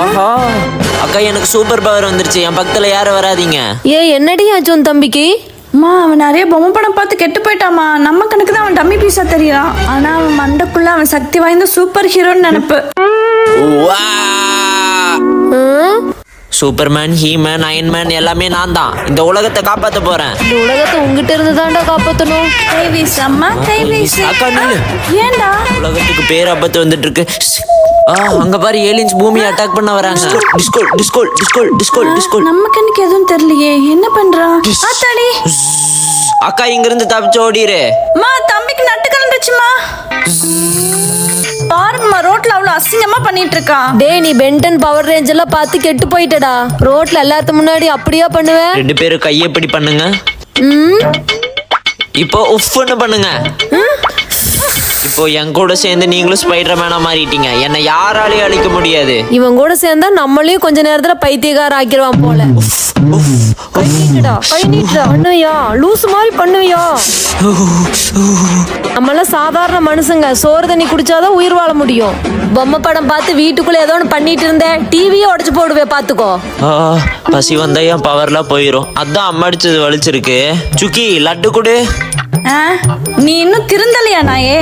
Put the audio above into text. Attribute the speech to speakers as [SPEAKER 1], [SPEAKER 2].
[SPEAKER 1] ஆஹா அக்கா, எனக்கு super power வந்துருச்சு. என் பக்கத்துல யாரும் வராதீங்க.
[SPEAKER 2] என்னடி ஆச்சு உன் தம்பிக்கு?
[SPEAKER 3] அம்மா அவன் நிறைய பொம்மை படம் பார்த்து கெட்டு போயிட்டாமா. நம்ம கணக்கு தான் அவன் டம்மி பீஸா தெரியறான். ஆனா அவன் மண்டக்குள்ள அவன் சக்தி வாய்ந்த சூப்பர் ஹீரோன்னு நினைப்பு.
[SPEAKER 1] வா! சூப்பர்மேன், ஹீமேன், அயன்மேன் எல்லாமே நான் தான். இந்த உலகத்தை காப்பாத்த போறேன்.
[SPEAKER 2] இந்த உலகத்தை உங்ககிட்ட இருந்து தாண்டா காப்பாத்தணும்.
[SPEAKER 3] கை வீசு அம்மா, கை வீசு.
[SPEAKER 1] அக்கா நில்லு.
[SPEAKER 3] ஏன்டா?
[SPEAKER 1] உலகத்துக்கு பேராபத்து வந்துட்டு இருக்கு. அங்க பாரு, ஏலியன்ஸ் பூமியை அட்டாக் பண்ண வராங்க. டிஸ்கோல் டிஸ்கோல் டிஸ்கோல் டிஸ்கோல் டிஸ்கோல்.
[SPEAKER 3] நம்ம கண்ணுக்கு எதுவும் தெரியலையே, என்ன பண்றான்? ஆத்தாடி.
[SPEAKER 1] அக்கா, இங்க இருந்து தப்பிச்சு ஓடிரு.
[SPEAKER 3] அம்மா தம்பிக்கு நட்டு கலண்டுச்சுமா. பாருங்கம்மா, ரோட்ல அவ்வளவு அசிங்கமா பண்ணிட்டு இருக்கான்.
[SPEAKER 2] டேய், நீ பென்டன் பவர் ரேஞ்ச் எல்லாம் பார்த்து கெட்டு போயிட்டடா. ரோட்ல எல்லாத்து முன்னாடி அப்படியா பண்ணுவேன்?
[SPEAKER 1] 2 பேரும் கையப்படி பண்ணுங்க. இப்போ உஃப்னு பண்ணுங்க. இப்போ என் கூட சேர்ந்து நீங்களும் ஸ்பைடர்மேனா மாறிட்டீங்க. என்னை யாராலையும் அழிக்க முடியாது.
[SPEAKER 2] இவன் கூட சேர்ந்தா நம்மளையும் கொஞ்ச நேரத்துல பைத்தியக்கார ஆக்கிடுவான் போல. கை நீட்டுடா, கை நீட்டுடா. பண்ணுவியா? லூசு மாதிரி பண்ணுவியா? நம்மளாம் சாதாரண மனுஷங்க. சோறு தண்ணி குடிச்சாதான் உயிர் வாழ முடியும். பொம்மை படம் பார்த்து வீட்டுக்குள்ள ஏதோ ஒன்று பண்ணிட்டு இருந்தேன். டிவியே உடைச்சு போடுவே, பாத்துக்கோ.
[SPEAKER 1] பசி வந்தா என் பவர்லாம் போயிரும். அதான் அம்மா அடிச்சது வலிச்சிருக்கு. சுக்கி, லட்டு கொடு.
[SPEAKER 3] நீ இன்னும் திருந்தலையா நாயே?